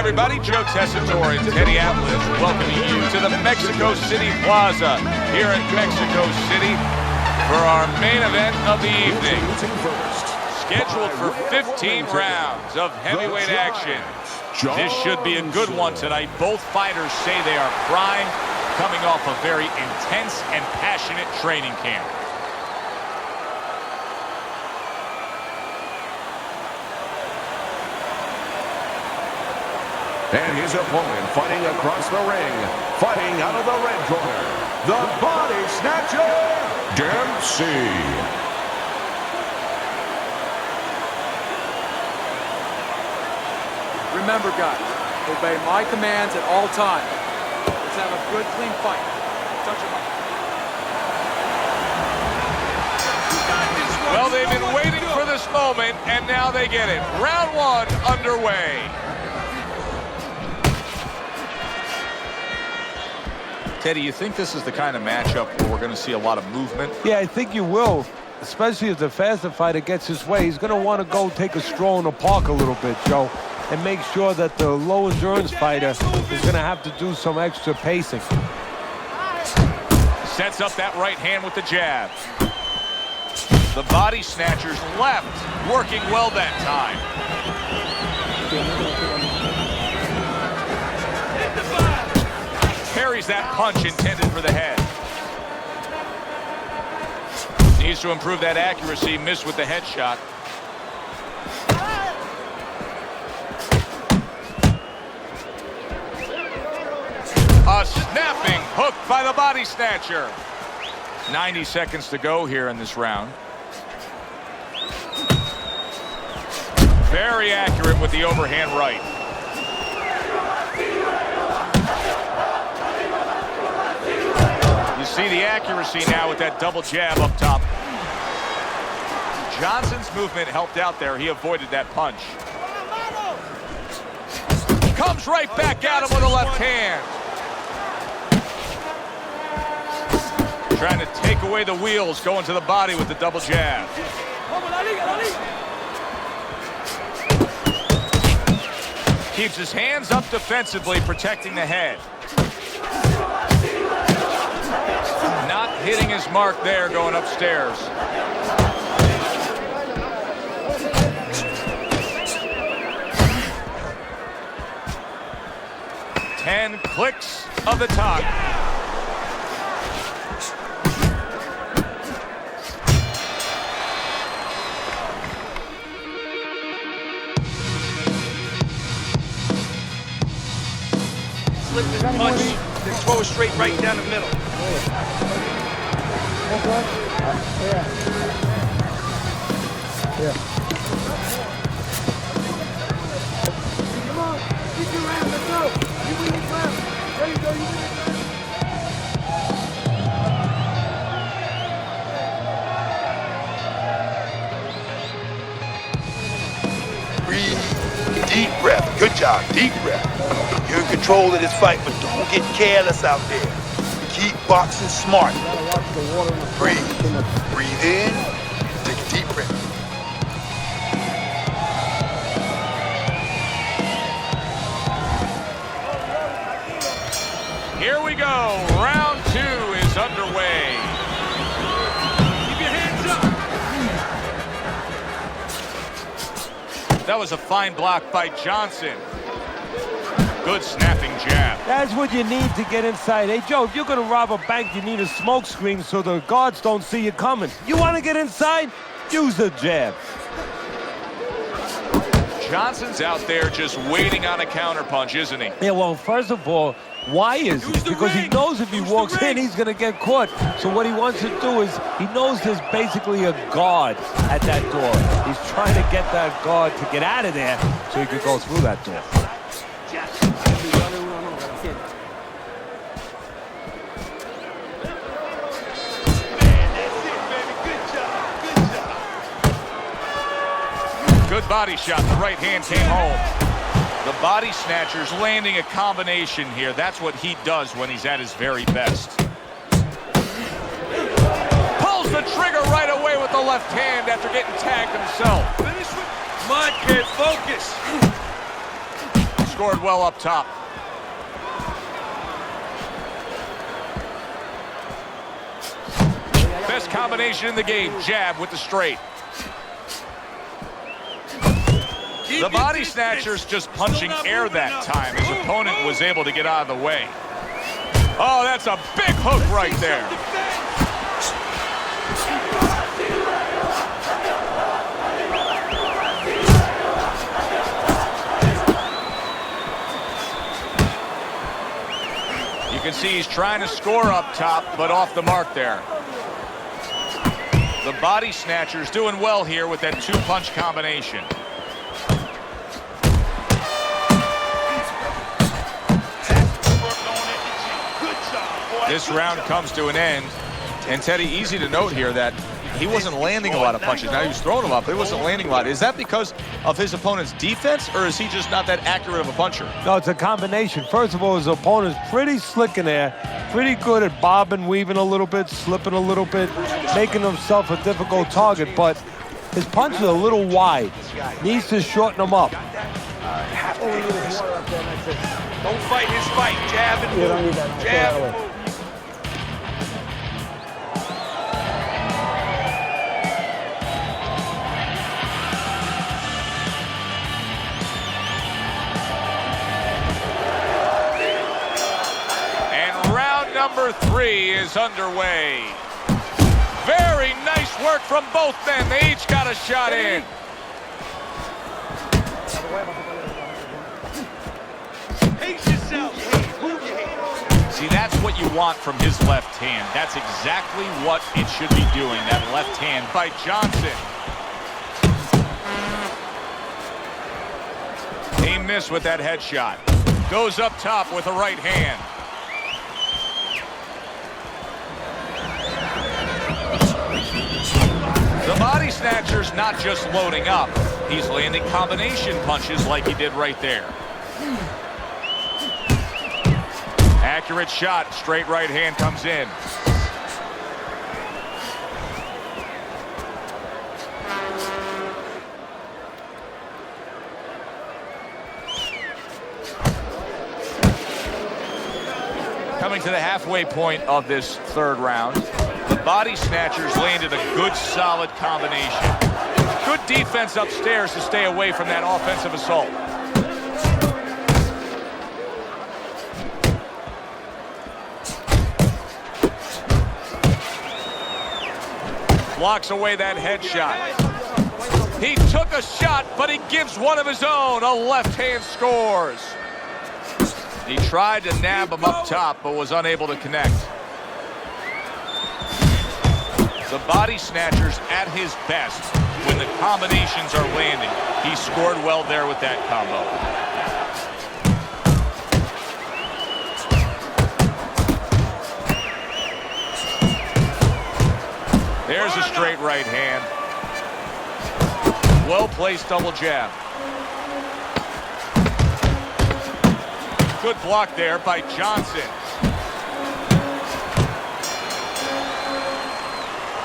everybody. Joe Tessitore and Teddy Atlas welcoming you to the Mexico City Plaza here in Mexico City for our main event of the evening. Scheduled for 15 rounds of heavyweight action. This should be a good one tonight. Both fighters say they are primed, coming off a very intense and passionate training camp. And his opponent fighting across the ring, fighting out of the red corner, the Body Snatcher, Dempsey. Remember, guys, obey my commands at all times. Let's have a good, clean fight. Touch him up. Well, they've been waiting for this moment, and now they get it. Round one underway. Teddy, you think this is the kind of matchup where we're going to see a lot of movement? Yeah, I think you will, especially if the faster fighter gets his way. He's going to want to go take a stroll in the park a little bit, Joe, and make sure that the low endurance fighter is going to have to do some extra pacing. Sets up that right hand with the jab. The Body Snatcher's left working well that time. Carries that punch intended for the head. Needs to improve that accuracy. Missed with the headshot. A snapping hook by the Body Snatcher. 90 seconds to go here in this round. Very accurate with the overhand right. You see the accuracy now with that double jab up top. Johnson's movement helped out there. He avoided that punch. Comes right back at him with a left hand. Trying to take away the wheels, going to the body with the double jab. Keeps his hands up defensively, protecting the head. Not hitting his mark there, going upstairs. Ten clicks of the tongue. Slip this punch, then throw it straight right down the middle. Come on, keep your hand, let's go. You win your ground. There you go, you win your ground. Breathe, deep breath. Good job, deep breath. You're in control of this fight, but don't get careless out there. Keep boxing smart. Breathe. Breathe in. Take a deep breath. Here we go. Round two is underway. Keep your hands up. That was a fine block by Johnson. Good snapping jab. That's what you need to get inside. Hey, Joe, if you're going to rob a bank, you need a smoke screen so the guards don't see you coming. You want to get inside? Use the jab. Johnson's out there just waiting on a counterpunch, isn't he? Yeah, well, first of all, why is he? Because he knows if he walks in, he's going to get caught. So what he wants to do is, he knows there's basically a guard at that door. He's trying to get that guard to get out of there so he could go through that door. Good body shot. The right hand came home. The Body Snatcher's landing a combination here. That's what he does when he's at his very best. Pulls the trigger right away with the left hand after getting tagged himself. Come on, kid, focus. scored well up top. Best combination in the game, jab with the straight. The body snatcher's just punching air that time. His opponent was able to get out of the way. Oh, that's a big hook right there. You can see he's trying to score up top, but off the mark there. The body snatcher's doing well here with that two-punch combination. This round comes to an end, and Teddy, easy to note here that he wasn't landing a lot of punches. Now he was throwing them up, but he wasn't landing a lot. Is that because of his opponent's defense, or is he just not that accurate of a puncher? No, it's a combination. First of all, his opponent's pretty slick in there, pretty good at bobbing, weaving a little bit, slipping a little bit, making himself a difficult target, but his punch is a little wide. Needs to shorten them up. Don't fight his fight. Jab and move. Jab and move. Number 3 is underway. Very nice work from both men. They each got a shot in. Pace yourself. See, that's what you want from his left hand. That's exactly what it should be doing, that left hand by Johnson. He missed with that headshot. Goes up top with a right hand. The body snatcher's not just loading up. He's landing combination punches like he did right there. Accurate shot. Straight right hand comes in. Coming to the halfway point of this third round. The body snatchers landed a good, solid combination. Good defense upstairs to stay away from that offensive assault. Blocks away that headshot. He took a shot, but he gives one of his own. A left hand scores. He tried to nab him up top, but was unable to connect. The body snatcher's at his best when the combinations are landing. He scored well there with that combo. There's a straight right hand. Well-placed double jab. Good block there by Johnson.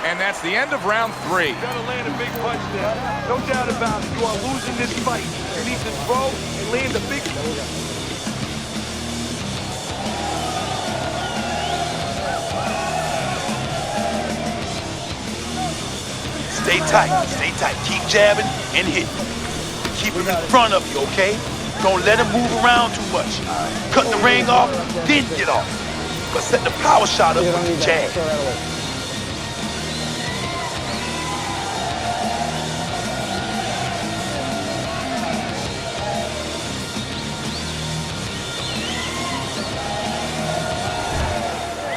And that's the end of round 3. You gotta land a big punch there. No doubt about it. You are losing this fight. You need to throw and land a big punch. Stay tight. Stay tight. Keep jabbing and hitting. Keep him in front of you, okay? Don't let him move around too much. Cut the ring off, then get off. But set the power shot up with the jab.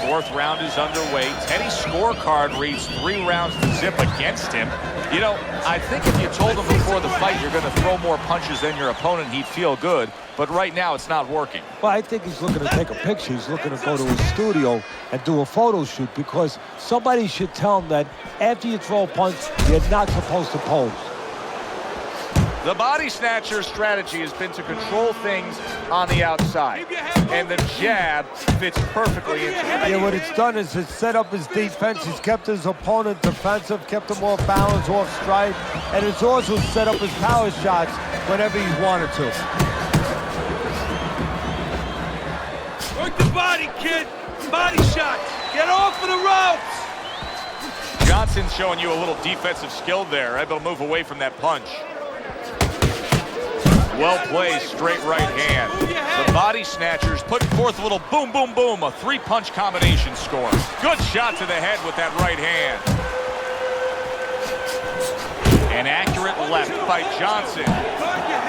Fourth round is underway. Teddy's scorecard reads 3 rounds to zip against him. You know, I think if you told him before the fight you're going to throw more punches than your opponent, he'd feel good. But right now, it's not working. Well, I think he's looking to take a picture. He's looking to go to his studio and do a photo shoot because somebody should tell him that after you throw a punch, you're not supposed to pose. The body snatcher's strategy has been to control things on the outside, and the jab fits perfectly into it. Yeah, what it's done is it's set up his defense. He's kept his opponent defensive, kept him off balance, off stride, and it's also set up his power shots whenever he wanted to. the body, kid. Body shot. Get off of the ropes. Johnson's showing you a little defensive skill there, able to move away from that punch. Well played, straight right hand. The body snatchers putting forth a little boom, boom, boom, a three-punch combination score. Good shot to the head with that right hand. An accurate left by Johnson.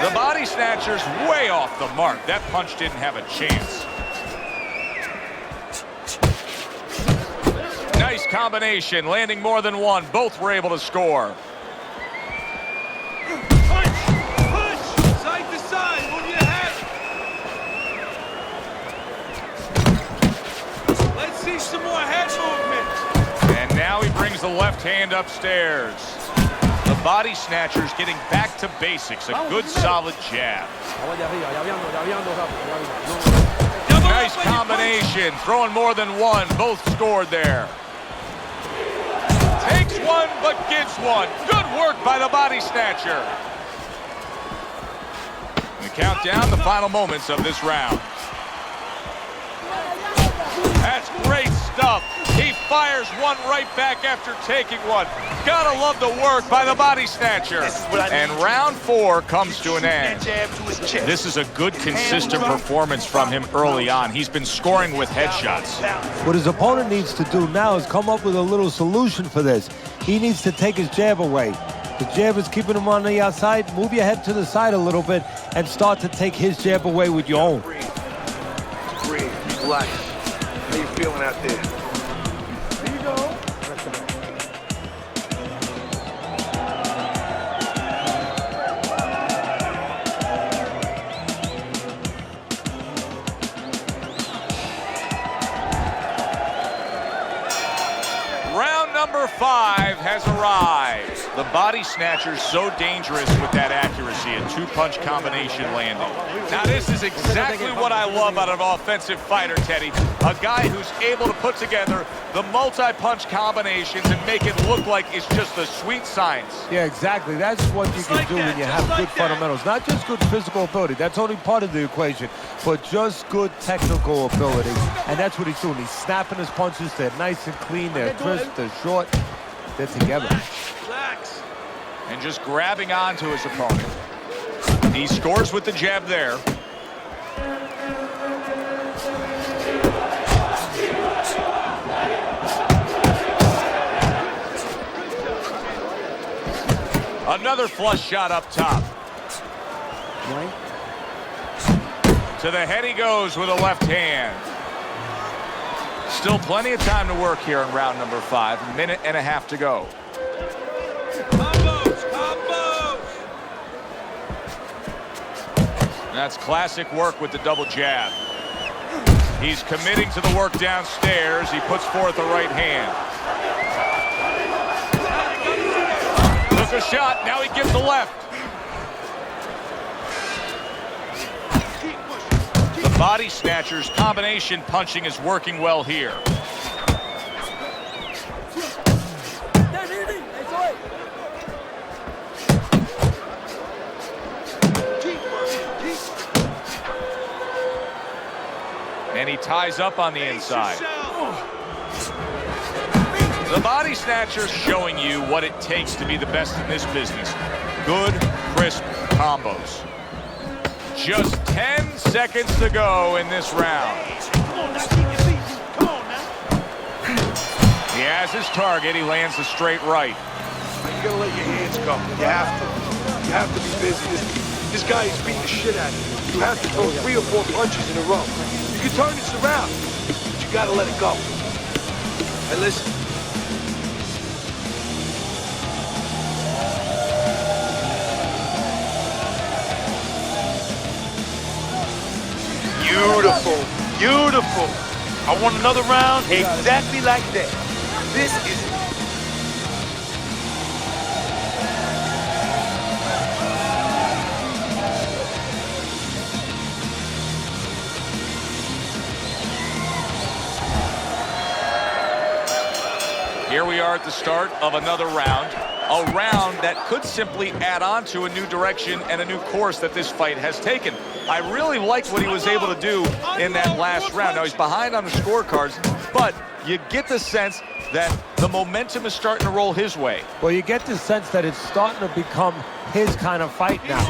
The body snatchers way off the mark. That punch didn't have a chance. Nice combination, landing more than one. Both were able to score. Punch! Punch! Side to side, move your head. Let's see some more head movement. And now he brings the left hand upstairs. The body snatchers getting back to basics. A good solid jab. Nice combination, throwing more than one. Both scored there. Takes one, but gives one. Good work by the body snatcher. We count down the final moments of this round. That's great stuff. He fires one right back after taking one. Gotta love the work by the body snatcher. And round 4 comes to an end. This is a good, consistent performance from him early on. He's been scoring with headshots. What his opponent needs to do now is come up with a little solution for this. He needs to take his jab away. The jab is keeping him on the outside. Move your head to the side a little bit and start to take his jab away with your own. Breathe, relax. How you feeling out there? Here you go. Round number 5 has arrived. The body snatcher's so dangerous with that accuracy, a two-punch combination landing. Now this is exactly what I love out of an offensive fighter, Teddy. A guy who's able to put together the multi-punch combinations and make it look like it's just a sweet science. Yeah, exactly. That's what you can do when you have good fundamentals. Not just good physical ability. That's only part of the equation. But just good technical ability. And that's what he's doing. He's snapping his punches. They're nice and clean. They're crisp. They're short. They're together. Relax. And just grabbing onto his opponent. He scores with the jab there. Another flush shot up top. To the head he goes with a left hand. Still plenty of time to work here in round number 5. A minute and a half to go. Combos, combos. That's classic work with the double jab. He's committing to the work downstairs. He puts forth a right hand. Took a shot, now he gives the left. The body snatcher's combination punching is working well here. And he ties up on the inside. The body snatcher's showing you what it takes to be the best in this business. Good, crisp combos. Just 10 seconds to go in this round. He has his target. He lands a straight right. You gotta let your hands go. You have to. You have to be busy. This guy is beating the shit out of you. You have to throw 3 or 4 punches in a row. You can turn this around, but you gotta let it go. Hey, listen. Beautiful, beautiful. I want another round exactly like that. This is it. Here we are at the start of another round. a round that could simply add on to a new direction and a new course that this fight has taken. I really liked what he was able to do in that last round. Now, he's behind on the scorecards, but you get the sense that the momentum is starting to roll his way. Well, you get the sense that it's starting to become his kind of fight now.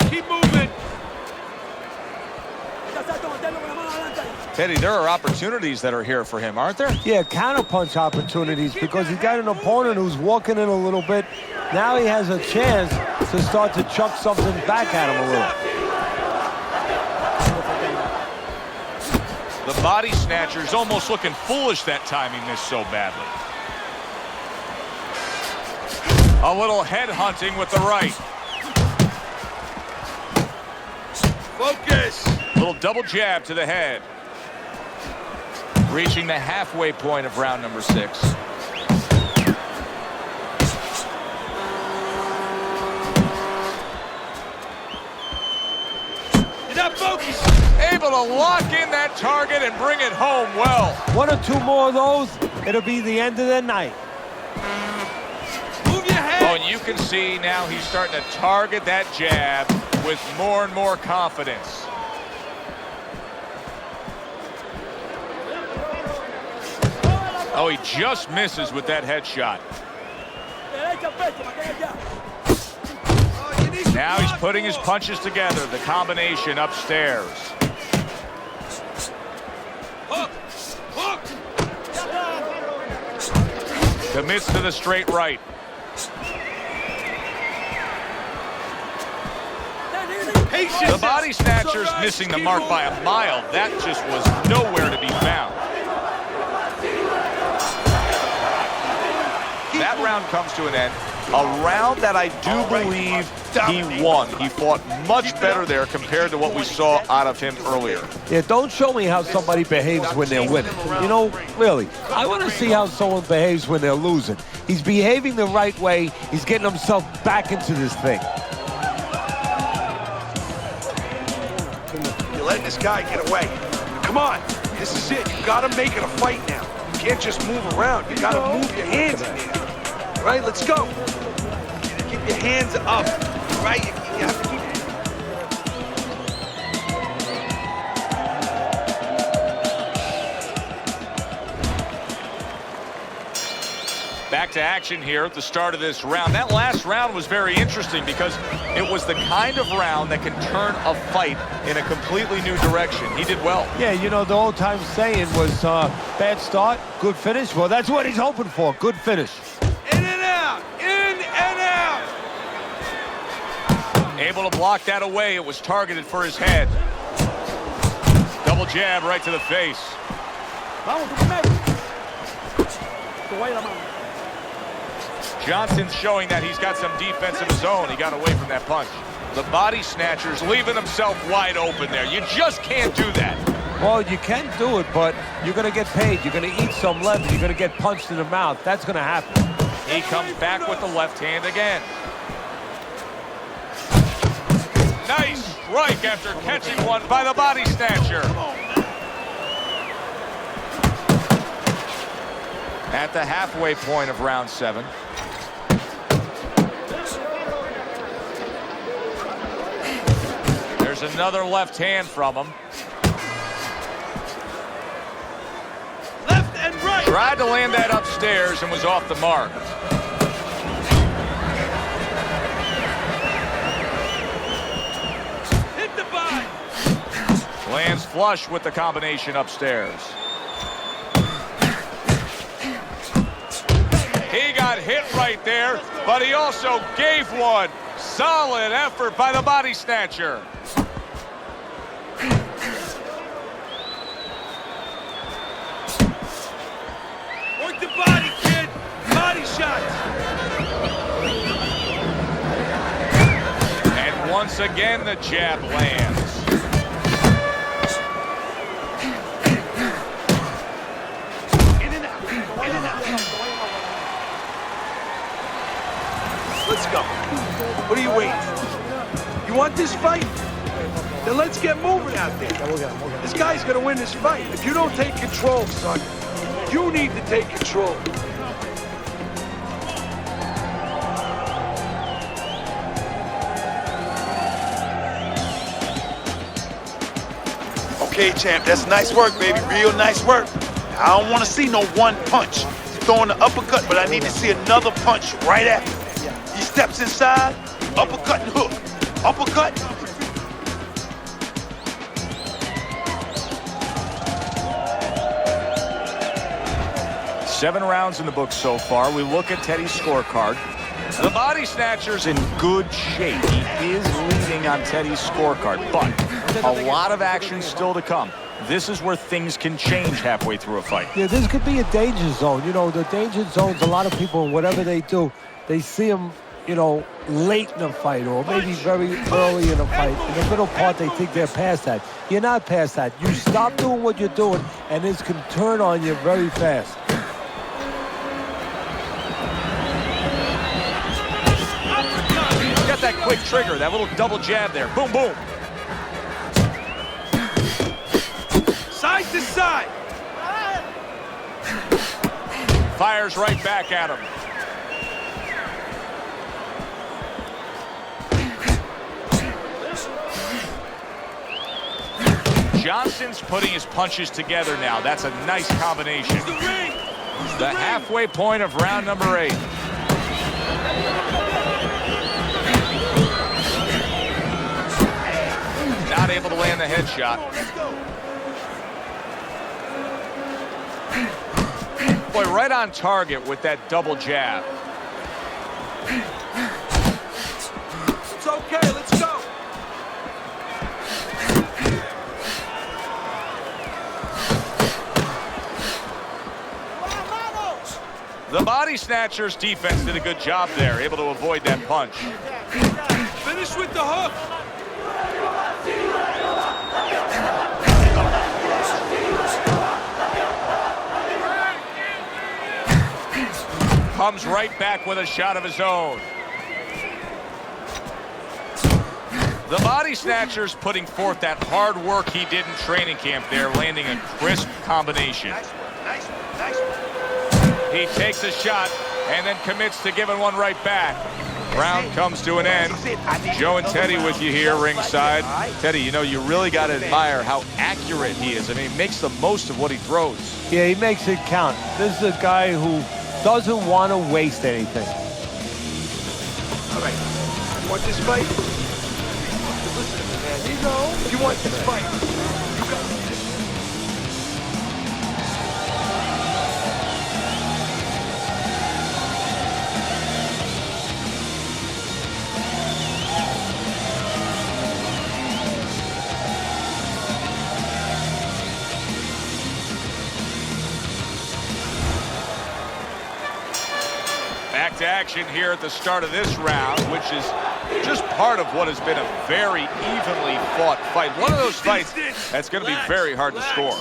Keep moving. Teddy, there are opportunities that are here for him, aren't there? Yeah, counterpunch opportunities, because he's got an opponent who's walking in a little bit. Now he has a chance to start to chuck something back at him a little. The body snatcher's almost looking foolish that time he missed so badly. A little head hunting with the right. Focus. Little double jab to the head. Reaching the halfway point of round number 6. You're not focused. Able to lock in that target and bring it home well. 1 or 2 more of those, it'll be the end of the night. Move your head. Oh, and you can see now he's starting to target that jab with more and more confidence. Oh, he just misses with that headshot. Now he's putting his punches together, the combination upstairs. Hook. Hook. Commits to the straight right. The body snatcher's missing the mark by a mile. That just was nowhere to be found. That round comes to an end. A round that I do believe he won. He fought much better there compared to what we saw out of him earlier. Yeah, don't show me how somebody behaves when they're winning. You know, really, I want to see how someone behaves when they're losing. He's behaving the right way. He's getting himself back into this thing. You're letting this guy get away. Come on. This is it. You gotta make it a fight now. You can't just move around. You gotta move your hands in there. All right, let's go. Keep your hands up. All right? You have to keep. Back to action here at the start of this round. That last round was very interesting because it was the kind of round that can turn a fight in a completely new direction. He did well. Yeah, you know, the old-time saying was bad start, good finish. Well, that's what he's hoping for, good finish. In and out. In and out. Able to block that away. It was targeted for his head. Double jab right to the face. Johnson's showing that he's got some defense of his own. He got away from that punch. The body snatcher's leaving himself wide open there. You just can't do that. Well, you can do it, but you're going to get paid. You're going to eat some leather. You're going to get punched in the mouth. That's going to happen. He comes back with the left hand again. Nice strike after catching one by the body snatcher. At the halfway point of round 7. There's another left hand from him. Left and right. Tried to land that upstairs and was off the mark. Hit the body. Lands flush with the combination upstairs. He got hit right there, but he also gave one. Solid effort by the body snatcher. Work the body, kid. Body shots. And once again, the jab lands. In and out. In and out. Let's go. What are you waiting for? You want this fight? Then let's get moving out there. This guy's gonna win this fight. If you don't take control, son, you need to take control. Okay, champ, that's nice work, baby. Real nice work. I don't want to see no one punch. You're throwing the uppercut, but I need to see another punch right after. He steps inside, uppercut and hook. Uppercut. 7 rounds in the book so far. We look at Teddy's scorecard. The body snatcher's in good shape. He is leading on Teddy's scorecard, but a lot of action still to come. This is where things can change halfway through a fight. Yeah, this could be a danger zone. You know, the danger zones, a lot of people, whatever they do, they see them, you know, late in a fight or maybe very early in a fight. In the middle part, they think they're past that. You're not past that. You stop doing what you're doing, and this can turn on you very fast. Got that quick trigger, that little double jab there. Boom, boom. Side to side. Fires right back at him. Johnson's putting his punches together now. That's a nice combination. The halfway point of round number 8. Not able to land the headshot. Boy, right on target with that double jab. It's okay, let's go. The body snatcher's defense did a good job there, able to avoid that punch. Finish with the hook. Comes right back with a shot of his own. The body snatcher's putting forth that hard work he did in training camp there, landing a crisp combination. Nice one, nice one, nice one. He takes a shot and then commits to giving one right back. Round comes to an end. Joe and Teddy with you here ringside. Teddy, you know, you really got to admire how accurate he is. I mean, he makes the most of what he throws. Yeah, he makes it count. This is a guy who doesn't want to waste anything. All right, you want this fight? Listen to me, man. You know, you want this fight. You got this. Back to action here at the start of this round, which is just part of what has been a very evenly fought fight. One of those fights that's going to be very hard to score.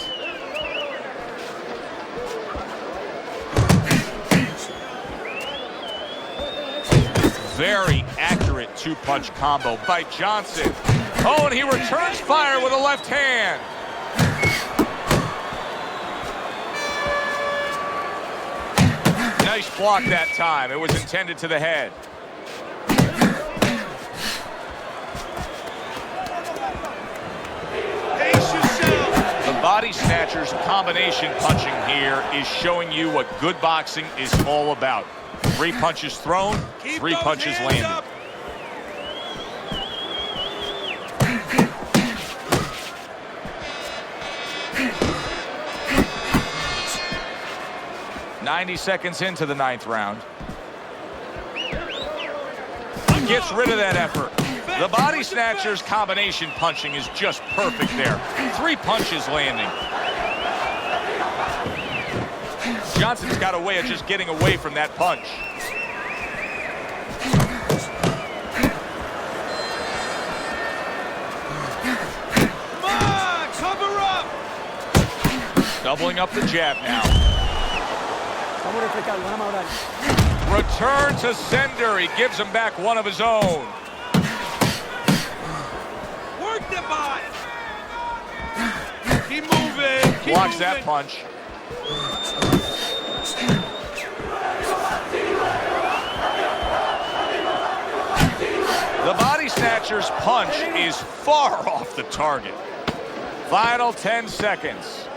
Very accurate two-punch combo by Johnson. Oh, and he returns fire with a left hand. Nice block that time. It was intended to the head. The body snatcher's combination punching here is showing you what good boxing is all about. 3 punches thrown, 3 punches landed. .90 seconds into the 9th round. Gets rid of that effort. The body snatcher's combination punching is just perfect there. 3 punches landing. Johnson's got a way of just getting away from that punch. Come on, cover up. Doubling up the jab now. Return to sender. He gives him back one of his own. Work the body. Keep moving. Keep Blocks moving. that punch. The body snatcher's punch is far off the target. Final 10 seconds.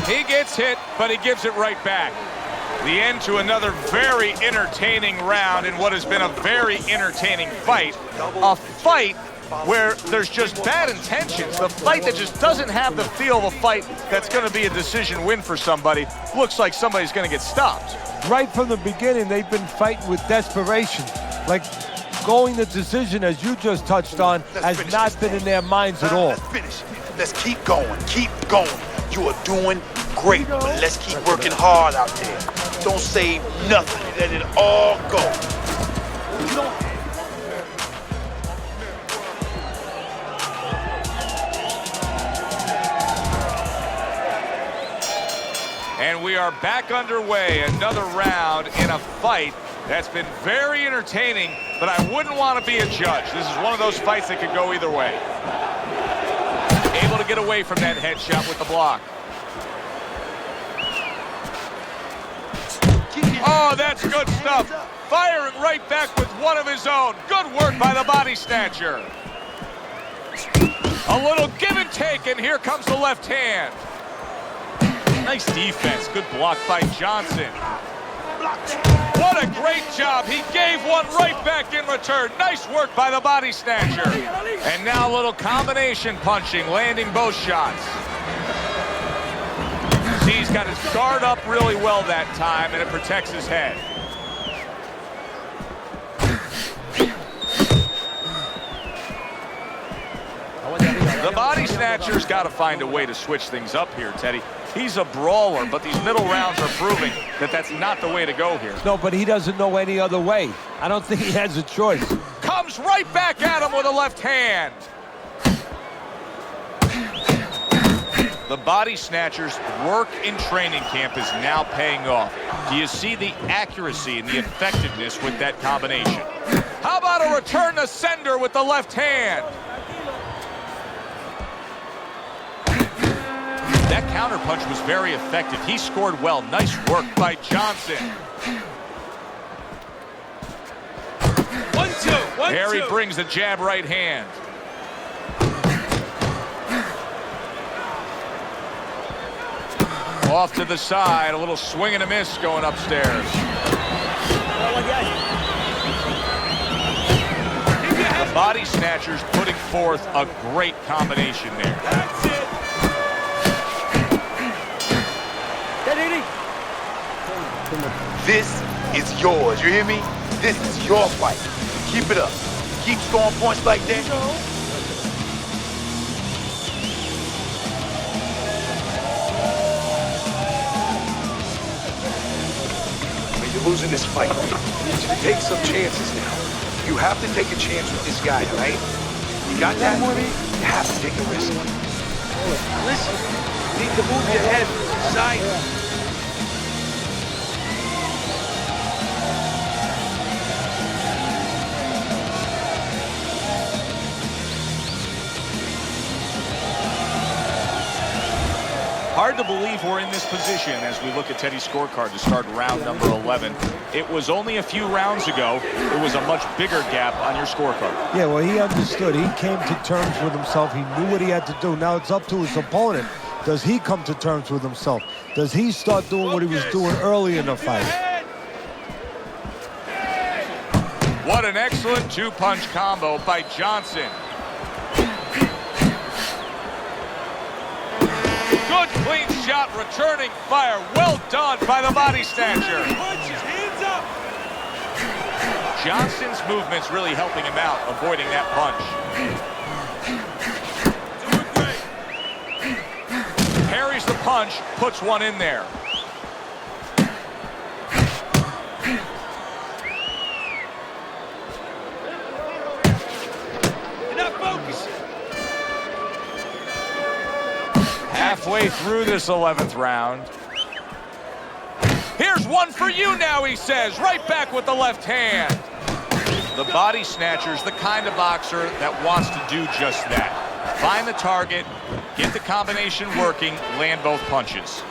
He gets hit, but he gives it right back. The end to another very entertaining round in what has been a very entertaining fight. A fight where there's just bad intentions. The fight that just doesn't have the feel of a fight that's going to be a decision win for somebody. Looks like somebody's going to get stopped. Right from the beginning, they've been fighting with desperation. Like going the decision, as you just touched on, has not been in their minds at all. Let's finish. Let's keep going. Keep going. You are doing great, but let's keep working hard out there. Don't save nothing. Let it all go. And we are back underway. Another round in a fight that's been very entertaining, but I wouldn't want to be a judge. This is one of those fights that could go either way. Able to get away from that headshot with the block. Oh, that's good stuff. Firing right back with one of his own. Good work by the body snatcher. A little give and take, and here comes the left hand. Nice defense. Good block by Johnson. What a great job. He gave one right back in return. Nice work by the body snatcher. And now a little combination punching, landing both shots. See, he's got his guard up really well that time, and it protects his head. The body snatcher's got to find a way to switch things up here, Teddy. He's a brawler, but these middle rounds are proving that that's not the way to go here. No, but he doesn't know any other way. I don't think he has a choice. Comes right back at him with a left hand. The body snatcher's work in training camp is now paying off. Do you see the accuracy and the effectiveness with that combination? How about a return to sender with the left hand? That counterpunch was very effective. He scored well. Nice work by Johnson. 1-2. There he brings the jab right hand. Off to the side, a little swing and a miss going upstairs. The body snatcher's putting forth a great combination there. That's it. This is yours. You hear me? This is your fight. Keep it up. Keep scoring points like that. You're losing this fight. So take some chances now. You have to take a chance with this guy, right? You got that? You have to take a risk. Listen, you need to move your head side. Hard to believe we're in this position as we look at Teddy's scorecard to start round number 11. It was only a few rounds ago. It was a much bigger gap on your scorecard. Yeah, well, he understood. He came to terms with himself. He knew what he had to do. Now it's up to his opponent. Does he come to terms with himself? Does he start doing what he was doing early in the fight? What an excellent two-punch combo by Johnson. Good clean shot, returning fire. Well done by the body snatcher. Hands up. Johnson's movement's really helping him out, avoiding that punch. Parries the punch, puts one in there. You're not focusing. Halfway through this 11th round. Here's one for you now, he says. Right back with the left hand. The body snatcher's the kind of boxer that wants to do just that. Find the target, get the combination working, land both punches.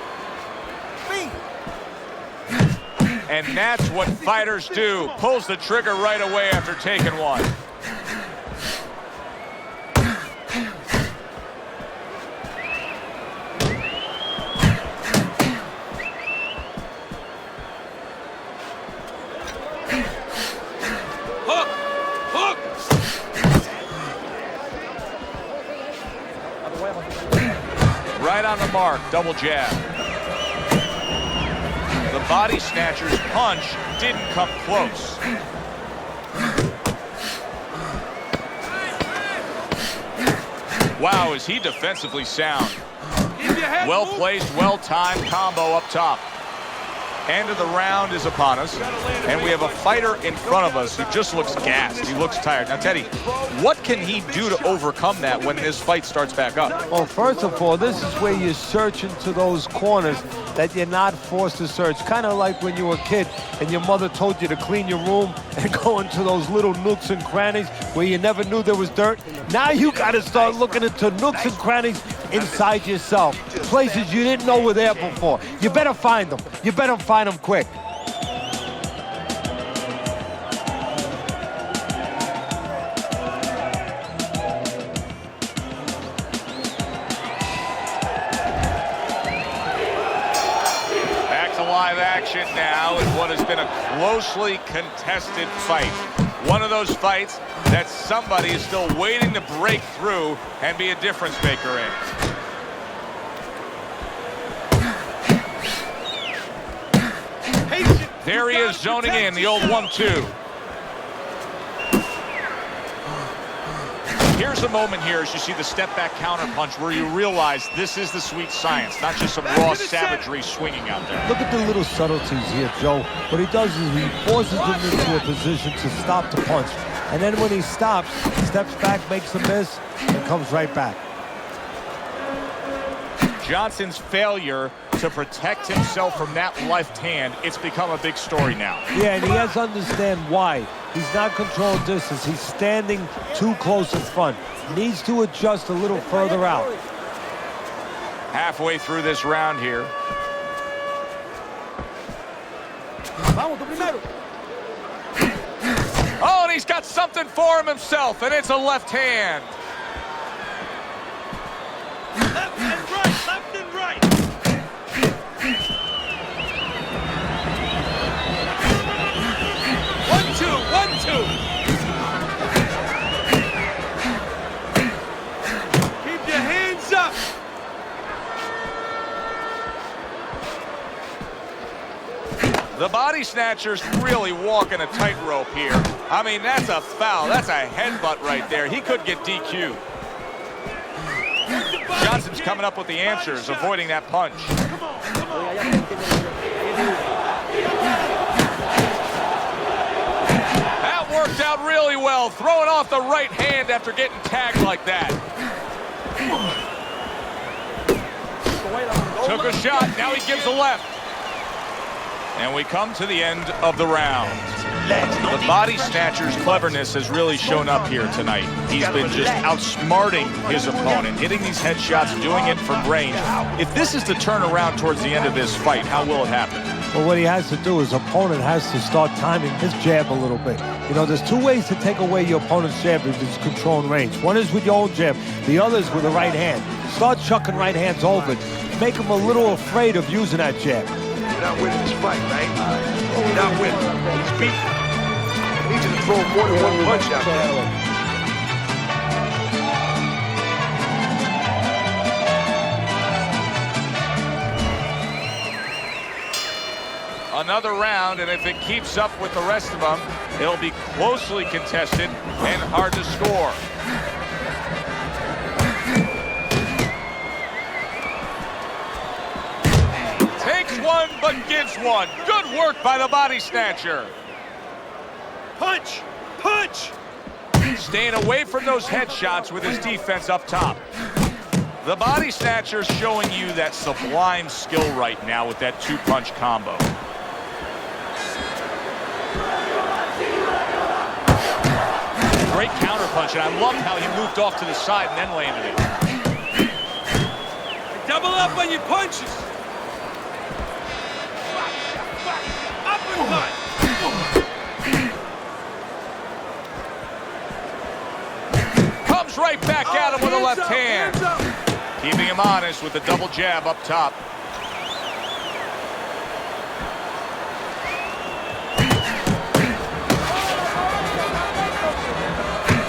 And that's what fighters do. Pulls the trigger right away after taking one. on the mark. Double jab. The body snatcher's punch didn't come close. Wow, is he defensively sound. Well-placed, well-timed combo up top. End of the round is upon us, and we have a fighter in front of us who just looks gassed. He looks tired. Now, Teddy, what can he do to overcome that when this fight starts back up? Well, first of all, this is where you search into those corners that you're not forced to search. Kind of like when you were a kid and your mother told you to clean your room and go into those little nooks and crannies where you never knew there was dirt. Now you got to start looking into nooks and crannies inside yourself, places you didn't know were there before. You better find them. You better find them quick. Back to live action now in what has been a closely contested fight. One of those fights that somebody is still waiting to break through and be a difference maker in. There he is zoning in, the old 1-2. Here's a moment here as you see the step-back counter-punch where you realize this is the sweet science, not just some raw savagery swinging out there. Look at the little subtleties here, Joe. What he does is he forces him into a position to stop the punch. And then when he stops, steps back, makes a miss, and comes right back. Johnson's failure to protect himself from that left hand, it's become a big story now. Yeah, and he has to understand why. He's not controlling distance. He's standing too close in front. Needs to adjust a little further out. Halfway through this round here. Oh, and he's got something for him himself, and it's a left hand. Left and right, left and right. 1-2, 1-2. Keep your hands up. The body snatcher's really walking a tightrope here. I mean, that's a foul. That's a headbutt right there. He could get DQ'd. Johnson's coming up with the answers, avoiding that punch. That worked out really well, throwing off the right hand after getting tagged like that. Took a shot, now he gives a left. And we come to the end of the round. The body snatcher's cleverness has really shown up here tonight. He's been just outsmarting his opponent, hitting these headshots, doing it from range. If this is the turnaround towards the end of this fight, how will it happen? Well, what he has to do is opponent has to start timing his jab a little bit. You know, there's two ways to take away your opponent's jab if it's controlling range. One is with your own jab, the other is with the right hand. Start chucking right hands over it. Make him a little afraid of using that jab. You're not winning this fight, right? You're not winning. He's beaten. I need you to throw more than one punch out there. Another round, and if it keeps up with the rest of them, it'll be closely contested and hard to score. Takes one, but gives one. Good work by the body snatcher. Punch! Punch! Staying away from those headshots with his defense up top. The body snatcher's showing you that sublime skill right now with that two-punch combo. Great counterpunch, and I loved how he moved off to the side and then landed it. Double up on your punches! Uppercut! Comes right back at him with a left hand. Keeping him honest with the double jab up top.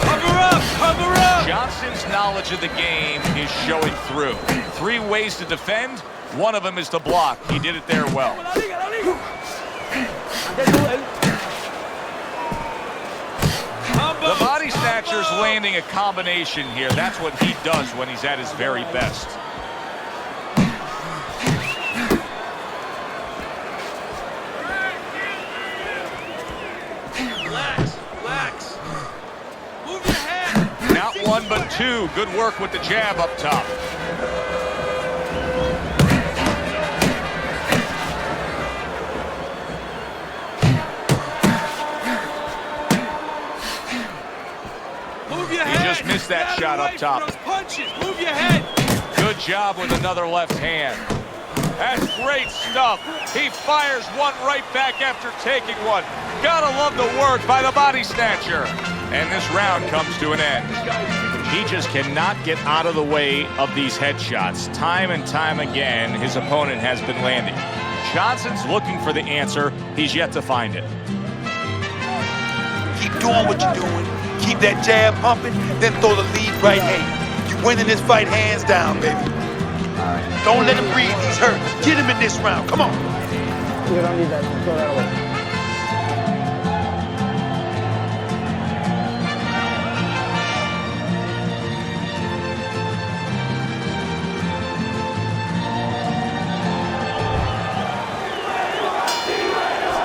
Cover up! Cover up! Johnson's knowledge of the game is showing through. 3 ways to defend. One of them is to block. He did it there well. The body snatcher's landing a combination here. That's what he does when he's at his very best. Relax. Move your head. Not 1, but 2. Good work with the jab up top. He just missed that shot up top. Punches. Move your head. Good job with another left hand. That's great stuff. He fires one right back after taking one. Gotta love the work by the body snatcher. And this round comes to an end. He just cannot get out of the way of these headshots. Time and time again, his opponent has been landing. Johnson's looking for the answer. He's yet to find it. Keep doing what you're doing. Keep that jab pumping, then throw the lead right hand. You're winning this fight hands down, baby. Don't let him breathe. He's hurt. Get him in this round. Come on. You don't need that. Throw that away.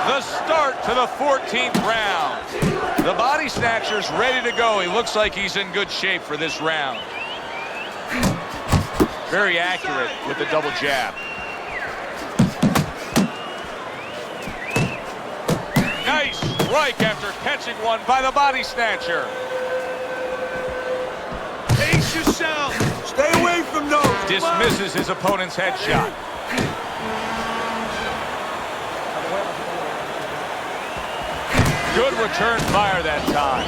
The start to the 14th round. The body snatcher's ready to go. He looks like he's in good shape for this round. Very accurate with the double jab. Nice strike after catching one by the body snatcher. Pace yourself. Stay away from those. Dismisses his opponent's headshot. Good return fire that time.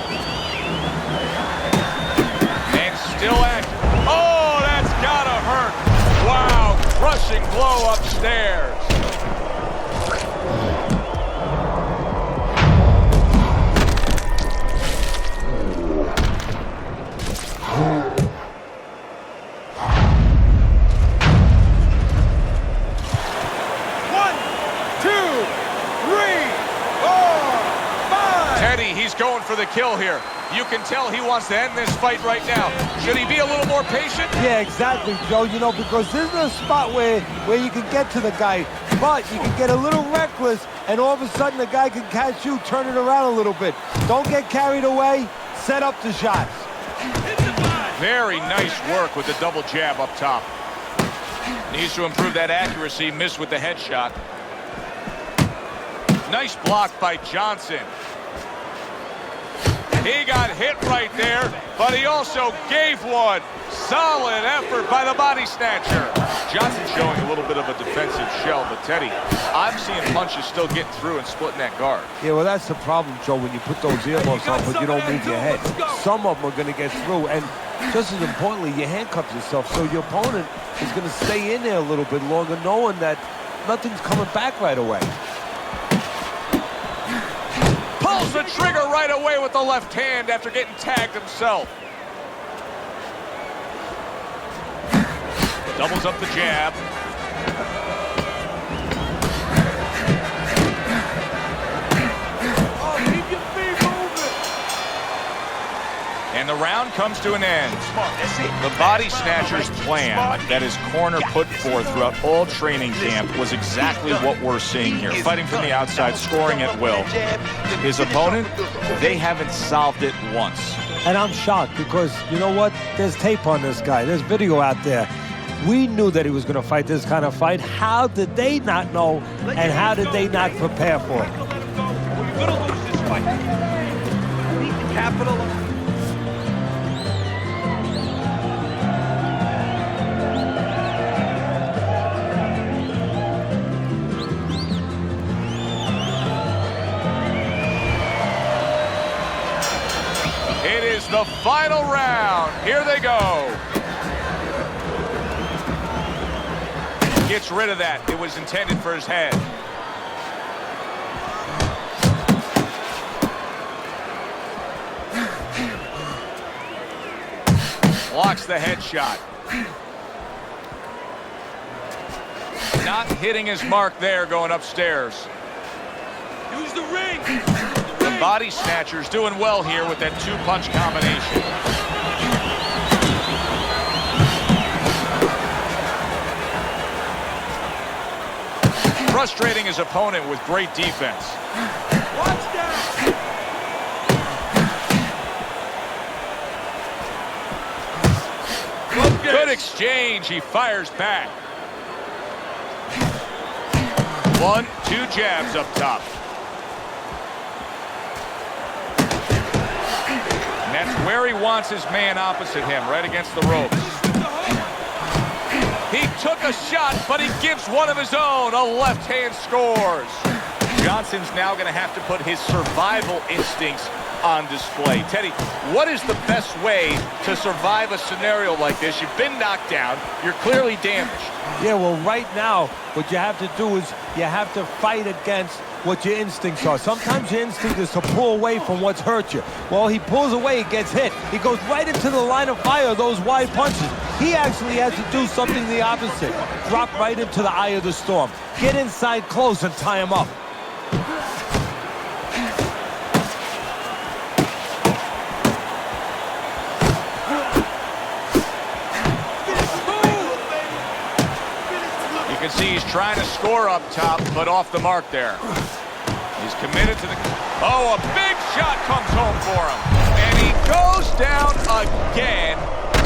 And still active. Oh, that's gotta hurt. Wow, crushing blow upstairs. He's going for the kill here. You can tell he wants to end this fight right now. Should he be a little more patient? Yeah, exactly, Joe. You know, because this is a spot where you can get to the guy, but you can get a little reckless, and all of a sudden the guy can catch you, turn it around a little bit. Don't get carried away. Set up the shots. Very nice work with the double jab up top. Needs to improve that accuracy. Missed with the headshot. Nice block by Johnson. He got hit right there, but he also gave one. Solid effort by the body snatcher. Johnson showing a little bit of a defensive shell, but Teddy, I'm seeing punches still getting through and splitting that guard. Yeah, well, that's the problem, Joe, when you put those earmuffs on, but you don't move your head. Some of them are going to get through, and just as importantly, you handcuff yourself, so your opponent is going to stay in there a little bit longer, knowing that nothing's coming back right away. Pulls the trigger right away with the left hand after getting tagged himself. Doubles up the jab. Oh, keep your feet moving. And the round comes to an end. That's it. The body snatcher's plan that his corner put forth throughout all training camp was exactly what we're seeing here. Fighting from the outside, scoring at will. His opponent, they haven't solved it once. And I'm shocked because, you know what? There's tape on this guy. There's video out there. We knew that he was going to fight this kind of fight. How did they not know, and how did they not prepare for it? You're going to lose this fight. Capital. It is the final round. Here they go. Gets rid of that. It was intended for his head. Blocks the headshot. Not hitting his mark there going upstairs. Use the ring. The body snatcher's doing well here with that two-punch combination. Frustrating his opponent with great defense. Watch that. Good exchange. He fires back. 1-2 jabs up top. And that's where he wants his man opposite him, right against the ropes. He took a shot, but he gives one of his own. A left hand scores. Johnson's now going to have to put his survival instincts on display. Teddy, what is the best way to survive a scenario like this? You've been knocked down. You're clearly damaged. Yeah, well, right now, what you have to do is you have to fight against what your instincts are. Sometimes your instinct is to pull away from what's hurt you. Well, he pulls away, he gets hit. He goes right into the line of fire of those wide punches. He actually has to do something the opposite. Drop right into the eye of the storm. Get inside close and tie him up. You can see he's trying to score up top, but off the mark there. He's committed to the... Oh, a big shot comes home for him. And he goes down again.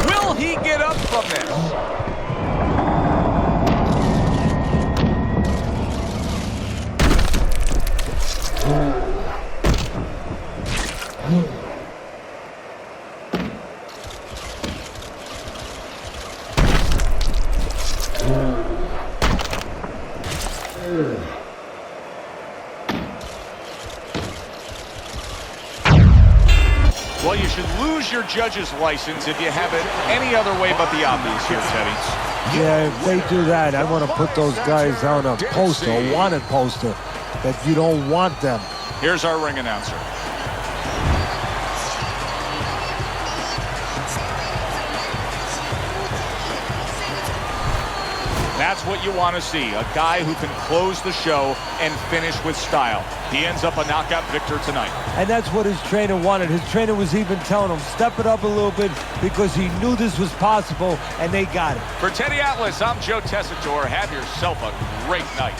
Will he get up from this? Well, you should lose your judge's license if you have it any other way but the obvious here, Teddy. Yeah, if they do that, I want to put those guys on a poster, a wanted poster, that you don't want them. Here's our ring announcer. That's what you want to see, a guy who can close the show and finish with style. He ends up a knockout victor tonight. And that's what his trainer wanted. His trainer was even telling him, step it up a little bit, because he knew this was possible, and they got it. For Teddy Atlas, I'm Joe Tessitore. Have yourself a great night.